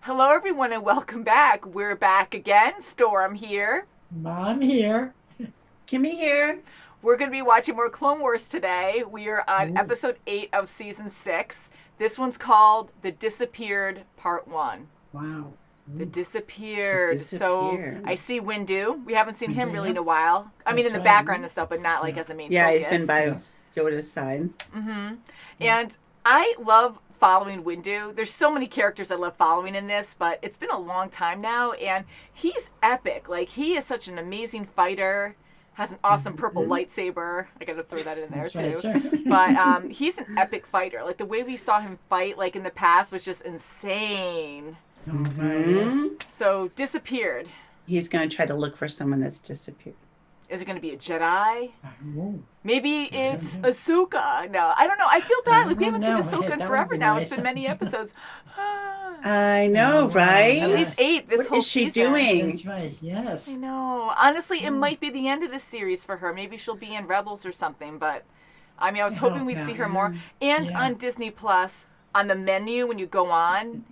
Hello, everyone, and welcome back. We're back again. Storm here. Mom here. Kimmy here. We're going to be watching more Clone Wars today. We are on Ooh. episode 8 of season 6. This one's called The Disappeared Part 1. Wow. The Disappeared. The So Disappeared. I see Windu. We haven't seen him really in Yeah. a while. I mean, in That's the right. background and stuff, but not like as a main Yeah, focus. he's been by Yes. Yoda's side. And I love following Windu. There's so many characters I love following in this, but it's been a long time now, and he's epic. Like, he is such an amazing fighter, has an awesome purple lightsaber. I gotta throw that in there, That's too. right, sure. But he's an epic fighter. Like, the way we saw him fight, like, in the past was just insane. Yes. So, Disappeared. He's going to try to look for someone that's disappeared. Is it going to be a Jedi? Oh. Maybe it's Ahsoka. No, I don't know. I feel bad. Like, we haven't seen No, Ahsoka in that would forever be now. nice. It's been many episodes. I know, wow. right? At least 8 this What whole is she season. doing? That's right. Yes. I know. Honestly, it might be the end of the series for her. Maybe she'll be in Rebels or something. But I mean, I was hoping we'd yeah. see her more. And Yeah. on Disney Plus, on the menu when you go on,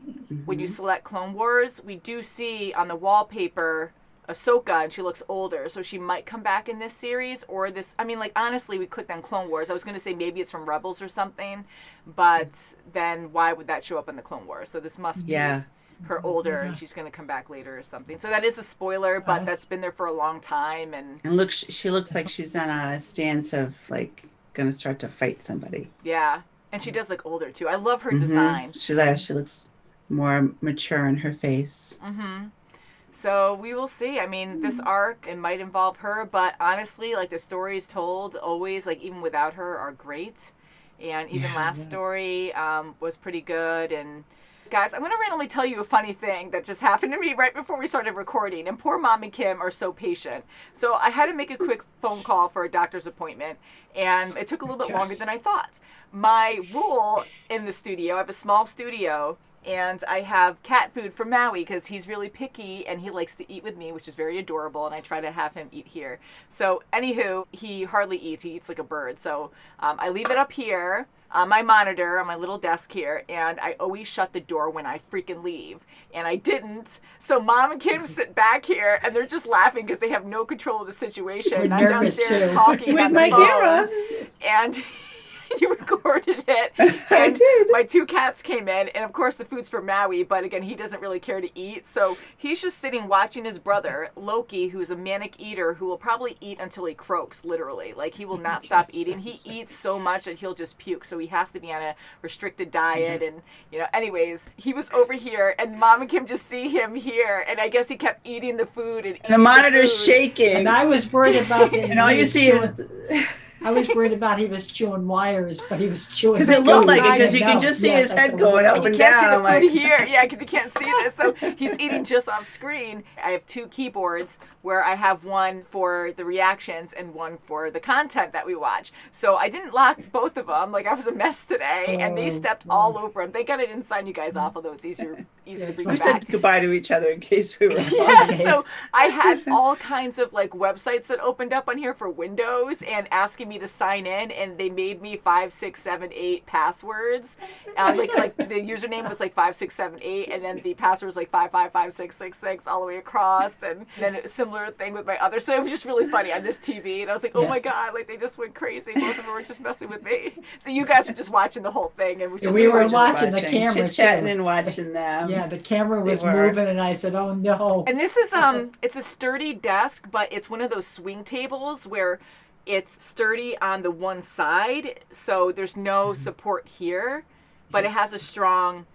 when you select Clone Wars, we do see on the wallpaper Ahsoka, and she looks older. So she might come back in this series or this. I mean, like, honestly, we clicked on Clone Wars. I was going to say maybe it's from Rebels or something, but then why would that show up in the Clone Wars? So this must be Yeah. her older, and she's going to come back later or something. So that is a spoiler, but Yes. that's been there for a long time. And And look, she looks like she's on a stance of, like, going to start to fight somebody. yeah, and she does look older too. I love her design. She looks more mature in her face. So we will see. I mean, this arc, it might involve her, but honestly, like, the stories told always, like, even without her, are great. And even Yeah, last yeah. story was pretty good. And guys, I'm going to randomly tell you a funny thing that just happened to me right before we started recording. And poor Mom and Kim are so patient. So I had to make a quick phone call for a doctor's appointment, and it took a little bit longer than I thought. My rule in the studio, I have a small studio, and I have cat food for Maui because he's really picky and he likes to eat with me, which is very adorable, and I try to have him eat here. So anywho, he hardly eats. He eats like a bird. So I leave it up here on my monitor on my little desk here, and I always shut the door when I freaking leave. And I didn't. So Mom and Kim sit back here, and they're just laughing because they have no control of the situation. We're And I'm nervous, downstairs too. talking With on the my phone, camera. and you recorded it. I And did. my 2 cats came in, and of course the food's for Maui, but again, he doesn't really care to eat. So he's just sitting watching his brother, Loki, who's a manic eater who will probably eat until he croaks, literally. Like, he will not stop eating. He eats so much that he'll just puke. So he has to be on a restricted diet. And, anyways, he was over here, and Mom and Kim just see him here. And I guess he kept eating the food and And the monitor's food. shaking. And I was worried about it. And all you see is... I was worried about he was chewing wires, but he was chewing. Because it looked food. like it, I because you didn't can know. just see Yes, his that's head what going it up was. and You can't see down. the I'm food like, here. Yeah, because you can't see this. So he's eating just off screen. I have 2 keyboards where I have one for the reactions and one for the content that we watch. So I didn't lock both of them. Like, I was a mess today, and they Oh, stepped all over them. Thank God I didn't sign you guys off, although it's easy to That's bring we you right. back. said goodbye to each other in case we were Yeah, Okay. so I had all kinds of, like, websites that opened up on here for Windows and asking me to sign in, and they made me 5, 6, 7, 8 passwords. Like the username was like 5, 6, 7, 8, and then the password was like 5, 5, 5, 6, 6, 6 all the way across, and then a similar thing with my other. So it was just really funny on this TV, and I was like, oh my Yes. God, like, they just went crazy. Both of them were just messing with me. So you guys were just watching the whole thing, and we just We were just watching the camera, chit-chatting too. and watching them. Yeah, the camera They was were. moving, and I said, "Oh no!" And this is it's a sturdy desk, but it's one of those swing tables where it's sturdy on the one side, so there's no support here, but it has a strong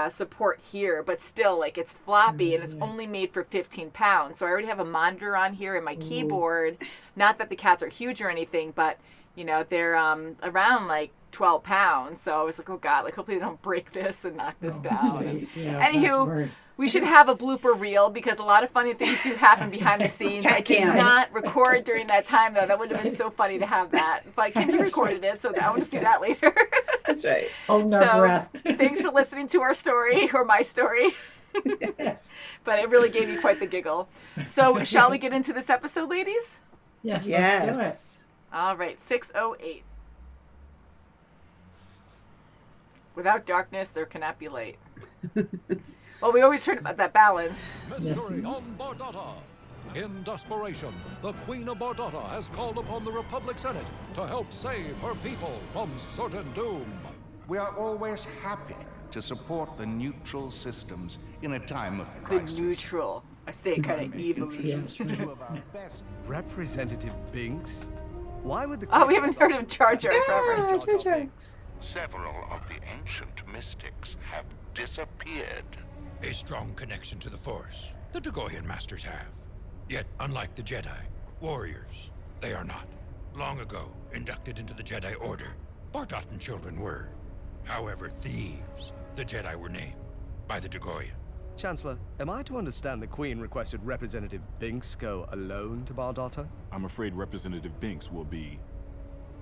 support here, but still, like, it's floppy, and it's only made for 15 pounds. So I already have a monitor on here and my keyboard. Not that the cats are huge or anything, but they're around like 12 pounds. So I was like, oh God, like, hopefully they don't break this and knock this down. Jeez, yeah, Anywho, that's worse. we should have a blooper reel because a lot of funny things do happen behind the scenes. I did not record during that time, though. That would have been so funny to have that. But Kimmy recorded it, so I want to see that later. That's right. Hold our So breath. thanks for listening to our story, or my story. Yes. But it really gave me quite the giggle. So shall we get into this episode, ladies? Yes, let's do it. Yes. All right, 6:08. Without darkness, there cannot be light. Well, we always heard about that balance. Mystery on Bardata. In desperation, the Queen of Bardata has called upon the Republic Senate to help save her people from certain doom. We are always happy to support the neutral systems in a time of The crisis. neutral. I say it kind of evilly. Yes. Two of our best Representative Binks? Why would the Oh, we haven't heard of Jar Jar forever. Jar Jar Binks? Several of the ancient mystics have disappeared. A strong connection to the Force, the Dagoyan Masters have. Yet, unlike the Jedi, warriors, they are not. Long ago, inducted into the Jedi Order, Bardatan children were. However, thieves, the Jedi were named by the Dagoyan. Chancellor, am I to understand the Queen requested Representative Binks go alone to Bardata? I'm afraid Representative Binks will be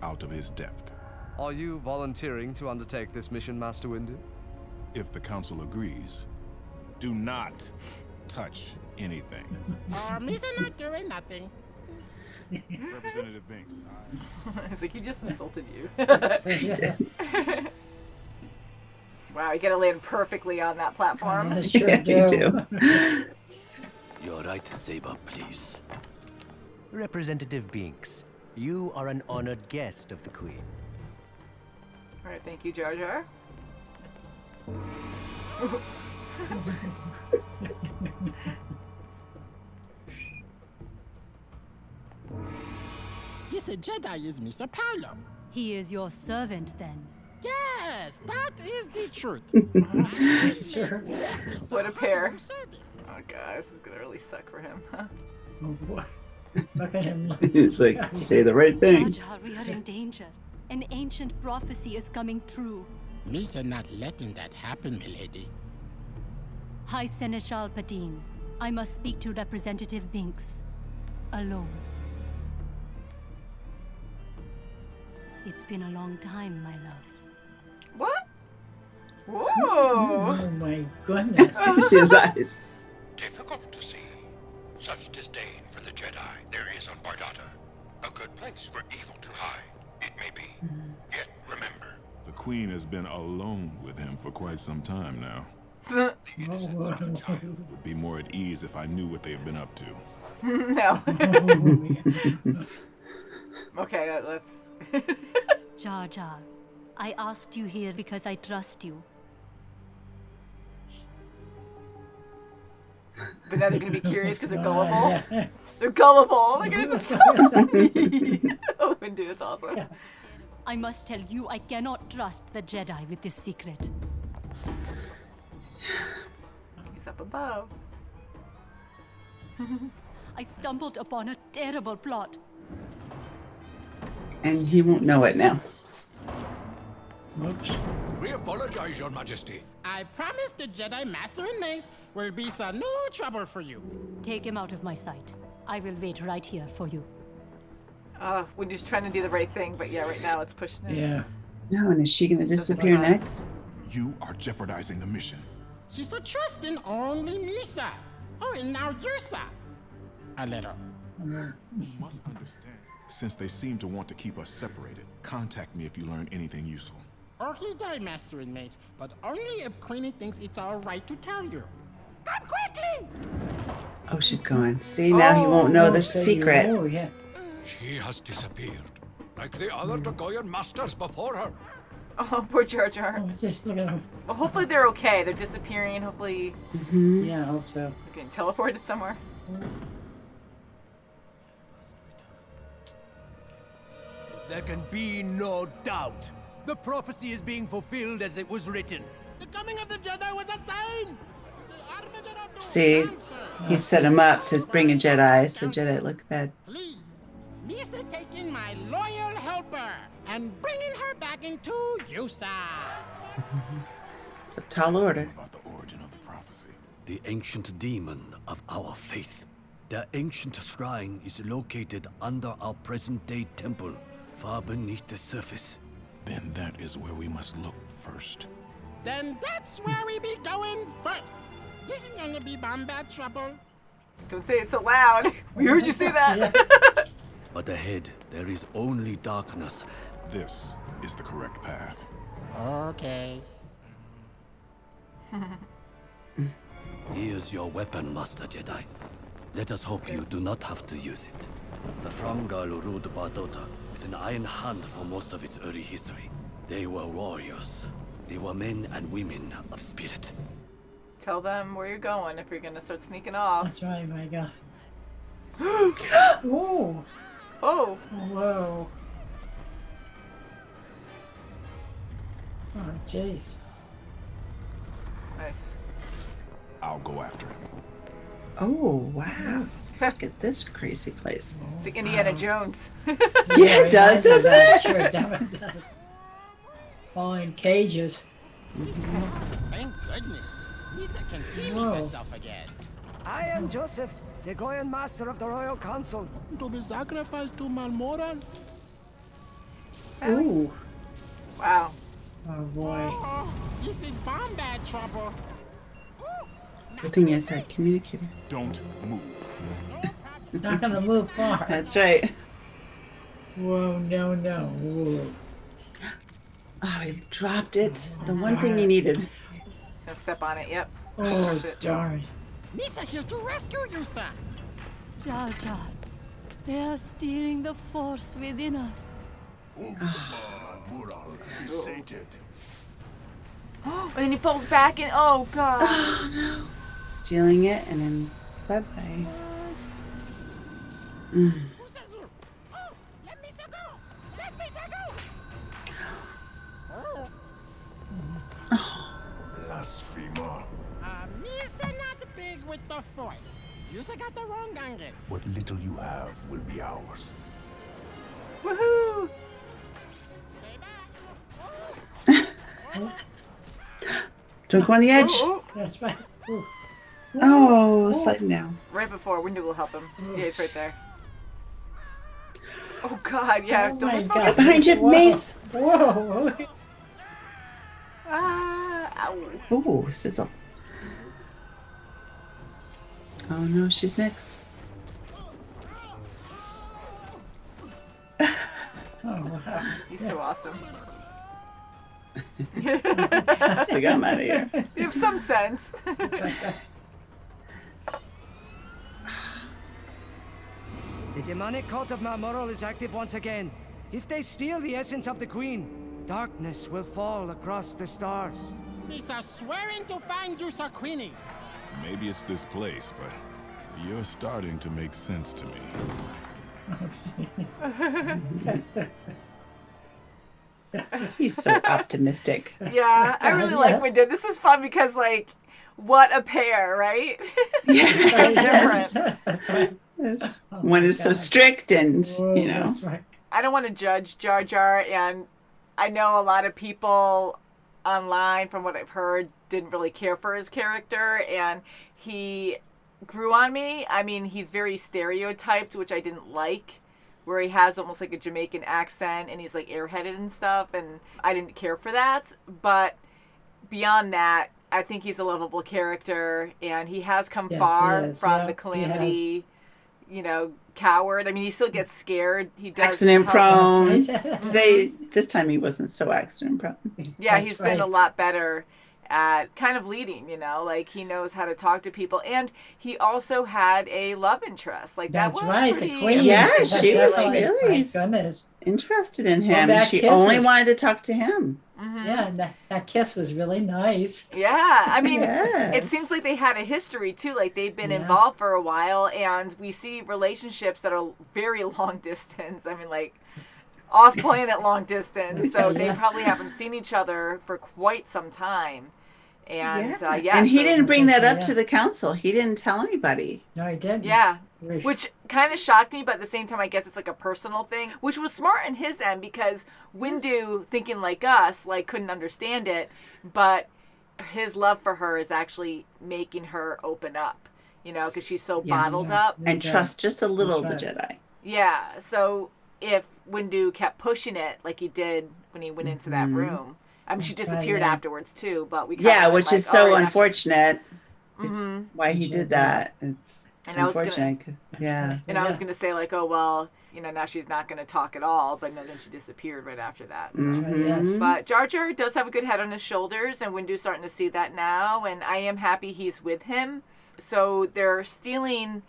out of his depth. Are you volunteering to undertake this mission, Master Windu? If the council agrees, do not touch anything. Misa not doing nothing. Representative Binks, It's like, he just insulted you. Yeah. Wow, you gotta land perfectly on that platform. I sure Yeah, you do. do. Your right, Saber, please. Representative Binks, you are an honored guest of the Queen. Alright, thank you, Jar Jar. This Jedi is Mr. Paolo. He is your servant, then. Yes, that is the truth. Sure. What a pair. Oh god, this is gonna really suck for him. Oh, boy. Look at him. He's like, say the right Jar thing. Jar, we are in danger. An ancient prophecy is coming true. Misa not letting that happen, milady. High Seneschal Padine, I must speak to Representative Binks. Alone. It's been a long time, my love. What? Whoa! Oh my goodness. See his eyes. Difficult to see. Such disdain for the Jedi there is on Bardata. A good place for evil to hide, it may be. Yet, remember, the Queen has been alone with him for quite some time now. the innocence of a child. Would be more at ease if I knew what they've been up to. No. Okay, let's... Jar Jar, I asked you here because I trust you. But now they're gonna be curious because they're God, gullible. yeah. They're gullible. They're gonna just follow me. Oh, Windu, it's awesome. I must tell you, I cannot trust the Jedi with this secret. He's up above. I stumbled upon a terrible plot. And he won't know it now. Oops. We apologize, Your Majesty. I promise the Jedi Master and Mace will be no trouble for you. Take him out of my sight. I will wait right here for you. Windu's trying to do the right thing, but yeah, right now it's pushing it. Yeah. No, and is she going to disappear trust. next? You are jeopardizing the mission. She's so trusting only Misa. Oh, and now Yursa. A little. You must understand. Since they seem to want to keep us separated, contact me if you learn anything useful. Okay, die, Master and Mace, but only if Queenie thinks it's all right to tell you. Come quickly! Oh, she's gone. See, now he won't know the Say you- secret. Oh, yeah. She has disappeared, like the other Dagoyan Masters before her. Oh, poor Jar Jar. Oh, just look at him. Well, hopefully they're okay. They're disappearing. Hopefully Yeah, I hope so. they're getting teleported somewhere. There can be no doubt. The prophecy is being fulfilled as it was written. The coming of the Jedi was a sign! The Armageddon of the See, answer. he set him up to bring a Jedi, so Jedi look bad. Please, Misa taking my loyal helper and bringing her back into Yusa. It's a tall order. About the origin of the prophecy. The ancient demon of our faith. Their ancient shrine is located under our present-day temple, far beneath the surface. Then that is where we must look first. Then that's where we be going first. This is gonna be bomb-bad trouble. Don't say it so loud. We heard you say that. But ahead, there is only darkness. This is the correct path. Okay. Here's your weapon, Master Jedi. Let us hope you do not have to use it. The Framgal ruled Bardota with an iron hand for most of its early history. They were warriors. They were men and women of spirit. Tell them where you're going if you're gonna start sneaking off. That's right, my God. Whoa. Oh. Whoa. Oh, jeez. Nice. I'll go after him. Oh, wow. Look at this crazy place. It's like Indiana Jones. Yeah, it does, doesn't it? Sure, it does. All in cages. Thank goodness. Lisa can see Whoa. herself again. I am Joseph, the Goyan Master of the Royal Council. To be sacrificed to Malmoran? Ooh. Wow. Oh, boy. Oh, this is bomb bad trouble. The thing is, I communicated. Don't move. Not gonna move far. That's right. Whoa, no. Whoa. Oh, he dropped it. The one thing he needed. Gonna step on it, yep. Oh, darn. Misa here to rescue you, sir. Jar Jar, they are stealing the force within us. And then he falls back and oh god. Oh, no. Stealing it and then bye-bye. Who's that here? Oh, let Misa go. Let Misa go. Blasphemer. Misa not big with the force. You got the wrong angle. What little you have will be ours. Woohoo! Stay back. Don't go on the edge. That's right. Ooh. Oh, sliding down. Right before Windu will help him. Yeah, he's right there. Oh god, yeah. Oh Don't my miss God. focus. Behind you, Whoa. Mace. Whoa. Ah, ow. Oh, sizzle. Oh no, she's next. Oh, wow. He's so awesome. So I'm out of here. You have some sense. The demonic cult of Malmoral is active once again. If they steal the essence of the Queen, darkness will fall across the stars. Misa swearing to find you, Sir Queenie. Maybe it's this place, but you're starting to make sense to me. He's so optimistic. Yeah, I really like Windu. This was fun because, like, what a pair, right? Yes. So different. That's right. Yes. Oh One my is so God. strict and, Whoa, you know. That's right. I don't want to judge Jar Jar, and I know a lot of people online, from what I've heard, didn't really care for his character, and he grew on me. I mean, he's very stereotyped, which I didn't like, where he has almost like a Jamaican accent, and he's like airheaded and stuff, and I didn't care for that. But beyond that, I think he's a lovable character, and he has come Yes, far he is. from Yeah, the he Calamity, you know, coward. I mean, he still gets scared. He does Accident help. prone. Right. Today, this time he wasn't so accident prone. Yeah, That's he's been a right. lot better at kind of leading, you know, like he knows how to talk to people, and he also had a love interest. Like That's that was right. pretty The Queen. Yeah, That's she was definitely- really- My goodness. Interested in Well, him. that She kiss only was- wanted to talk to him. Yeah, and that kiss was really nice. Yeah, I mean, Yeah. it seems like they had a history too. Like they've been Yeah. involved for a while, and we see relationships that are very long distance. I mean, like off planet long distance. So they Yes. probably haven't seen each other for quite some time. And yeah, and he so- didn't bring that up Yeah. to the council. He didn't tell anybody. No, he didn't. Yeah, Very- which kind of shocked me, but at the same time, I guess it's like a personal thing, which was smart on his end because Windu, thinking like us, like couldn't understand it, but his love for her is actually making her open up, you know, because she's so Yes. bottled up. And That's trust just a little That's the Jedi. Yeah, so if Windu kept pushing it like he did when he went into that room, I mean, she That's right, disappeared yeah. afterwards too, but we Yeah, went which like, is so all right, that's just- unfortunate. Mhm. Why he did that. It's And I was gonna- unfortunate. Yeah. And I was Yeah. going to say, like, oh, well, now she's not going to talk at all, but then she disappeared right after that. So. That's right, yes. But Jar Jar does have a good head on his shoulders, and Windu's starting to see that now, and I am happy he's with him. So they're stealing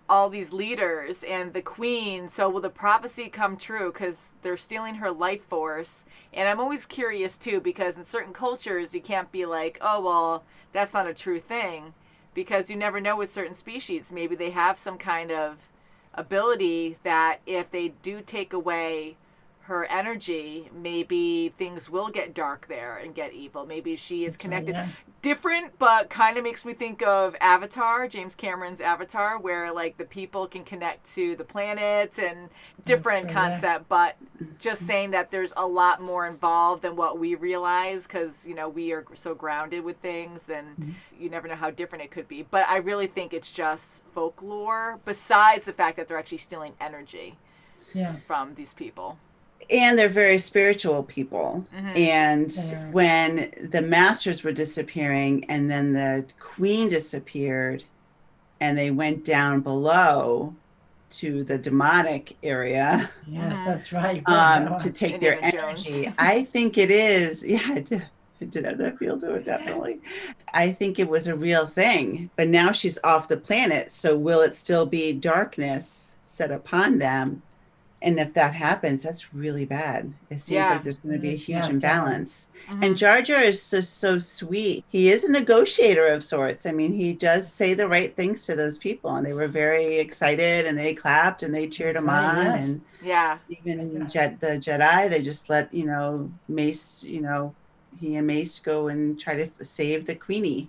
all these leaders and the queen. So will the prophecy come true? Because they're stealing her life force. And I'm always curious, too, because in certain cultures, you can't be like, oh, well, that's not a true thing. Because you never know with certain species. Maybe they have some kind of ability that if they do take away her energy, maybe things will get dark there and get evil. Maybe she is connected. Yeah. Different, but kind of makes me think of Avatar, James Cameron's Avatar, where like the people can connect to the planets and different concept, but just saying that there's a lot more involved than what we realize, because we are so grounded with things, and you never know how different it could be. But I really think it's just folklore, besides the fact that they're actually stealing energy from these people. And they're very spiritual people. And when the masters were disappearing and then the queen disappeared and they went down below to the demonic area. Yes, that's right. To take their energy. I think it is. Yeah, it did have that feel to it, definitely. I think it was a real thing. But now she's off the planet. So will it still be darkness set upon them? And if that happens, that's really bad. It seems like there's going to be a huge imbalance. And Jar Jar is so sweet. He is a negotiator of sorts. I mean, he does say the right things to those people. And they were very excited, and they clapped, and they cheered him on. Yes. And even the Jedi, they just let, Mace, he and Mace go and try to save the Queenie.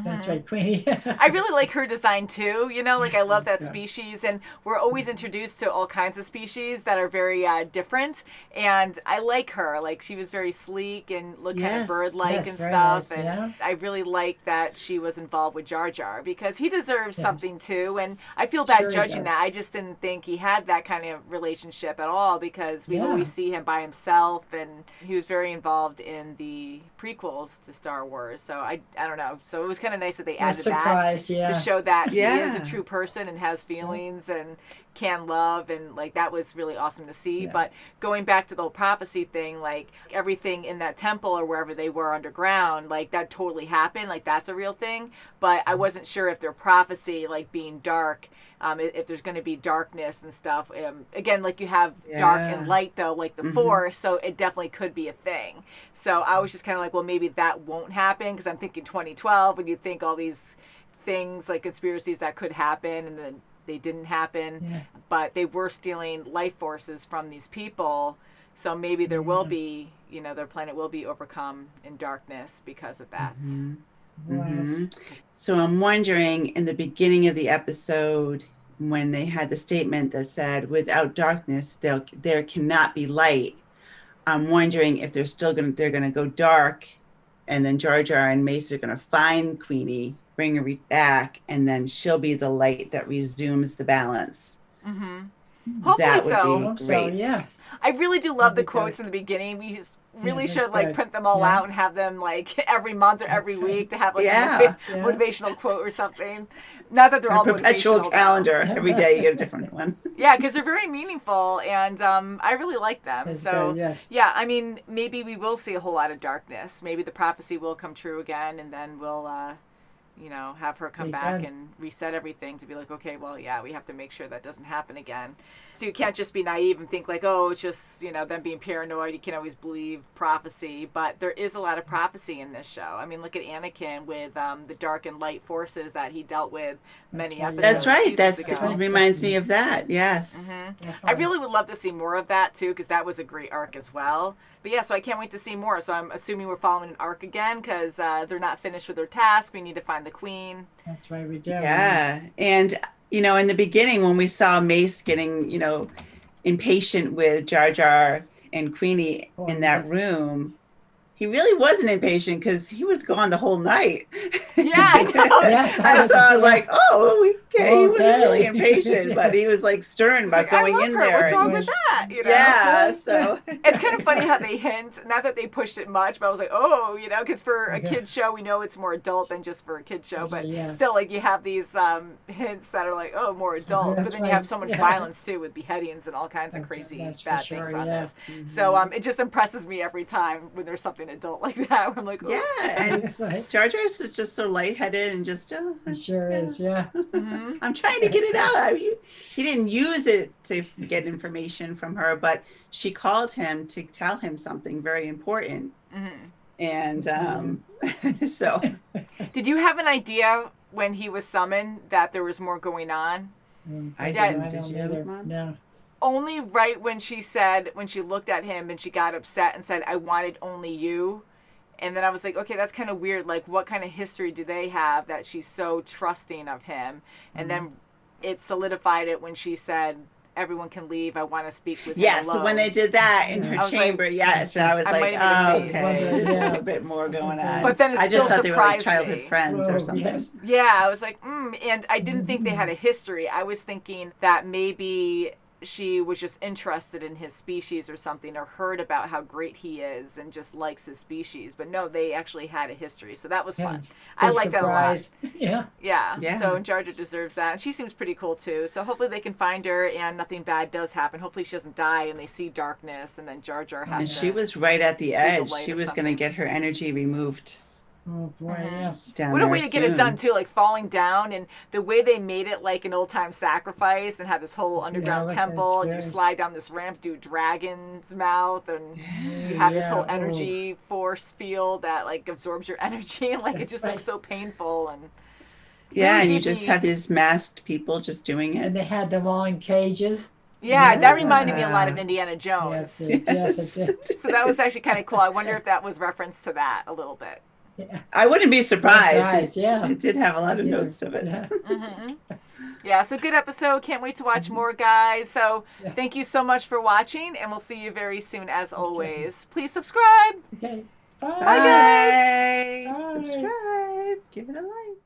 That's right, Queenie. I really like her design too. I love that species, and we're always introduced to all kinds of species that are very different. And I like her. Like, she was very sleek and looked kind of bird-like and stuff. Nice, and I really like that she was involved with Jar Jar, because he deserves something too. And I feel bad judging that. I just didn't think he had that kind of relationship at all, because we always see him by himself, and he was very involved in the prequels to Star Wars. So I don't know. So it was kind of nice that they added that to show that he is a true person and has feelings and can love, and like that was really awesome to see. But going back to the whole prophecy thing, like everything in that temple or wherever they were underground, like that totally happened, like that's a real thing. But I wasn't sure if their prophecy, like being dark, if there's going to be darkness and stuff. Again, like you have dark and light though, like the Force, so it definitely could be a thing. So I was just kind of like, well, maybe that won't happen, because I'm thinking 2012, and you think all these things like conspiracies that could happen, and then they didn't happen. But they were stealing life forces from these people, so maybe there will be, their planet will be overcome in darkness because of that. So I'm wondering, in the beginning of the episode, when they had the statement that said, without darkness, there cannot be light, I'm wondering if they're going to go dark, and then Jar Jar and Mace are going to find Queenie, bring her back, and then she'll be the light that resumes the balance. Hopefully that would so. be great. I really do love the quotes in the beginning. We just really should like print them all out and have them like every month or every week to have like a motivational quote or something. Not that they're all perpetual motivational, calendar. Every day you get a different one. Yeah, because they're very meaningful, and I really like them. Yeah, I mean, maybe we will see a whole lot of darkness. Maybe the prophecy will come true again, and then we'll have her come back and reset everything to be like, okay, well, we have to make sure that doesn't happen again. So you can't just be naive and think like, oh, it's just, them being paranoid. You can always believe prophecy, but there is a lot of prophecy in this show. I mean, look at Anakin with the dark and light forces that he dealt with many episodes. That's right. That reminds me of that. Yes. I really would love to see more of that too, because that was a great arc as well. But so I can't wait to see more. So I'm assuming we're following an arc again, because they're not finished with their task. We need to find the queen. That's right, we do. Yeah. And, in the beginning when we saw Mace getting, impatient with Jar Jar and Queenie in that room, he really wasn't impatient, because he was gone the whole night. Yeah, I know. So I was like, oh, we okay. He was really impatient, but he was like stern about going in there. What's wrong with that? You know? Yeah, so it's kind of funny how they hint. Not that they pushed it much, but I was like, oh, you know, because for a kid's show, we know it's more adult than just for a kid's show. But still, like, you have these hints that are like, oh, more adult. But then you have so much violence too, with beheadings and all kinds of crazy bad things on this. So it just impresses me every time when there's something adult like that. Where I'm like, oh. and Jar Jar's just so lightheaded and just it sure is, yeah. I'm trying to get it out. He didn't use it to get information from her, but she called him to tell him something very important. And so, did you have an idea when he was summoned that there was more going on? I didn't. Did you, Mom? No. Only right when she looked at him and she got upset and said, "I wanted only you." And then I was like, okay, that's kind of weird. Like, what kind of history do they have that she's so trusting of him? And then it solidified it when she said, everyone can leave. I want to speak with him alone. So when they did that in her chamber, I was like, oh, okay, there's a little bit more going on. But then it I just still thought they were like surprised childhood me. friends or something. Yes. Yeah, I was like, and I didn't think they had a history. I was thinking that maybe she was just interested in his species or something, or heard about how great he is and just likes his species. But no, they actually had a history, so that was fun. I like that a lot. Yeah. So Jar Jar deserves that, and she seems pretty cool too. So hopefully they can find her and nothing bad does happen. Hopefully she doesn't die and they see darkness, and then Jar Jar has. And she was right at the edge. She was going to get her energy removed. Oh boy, yes. What a way to get it done too, like falling down, and the way they made it like an old time sacrifice and had this whole underground temple, and you slide down this ramp, do dragon's mouth, and you have this whole energy force field that like absorbs your energy, and like it just looks so painful. And and you just have these masked people just doing it. And they had them all in cages. Yeah, that reminded me a lot of Indiana Jones. Yes, it did. So that was actually kind of cool. I wonder if that was reference to that a little bit. I wouldn't be surprised. Yeah. It did have a lot of notes of it. Yeah, so good episode. Can't wait to watch more, guys. So thank you so much for watching, and we'll see you very soon as always. Please subscribe. Okay. Bye, guys. Subscribe. Give it a like.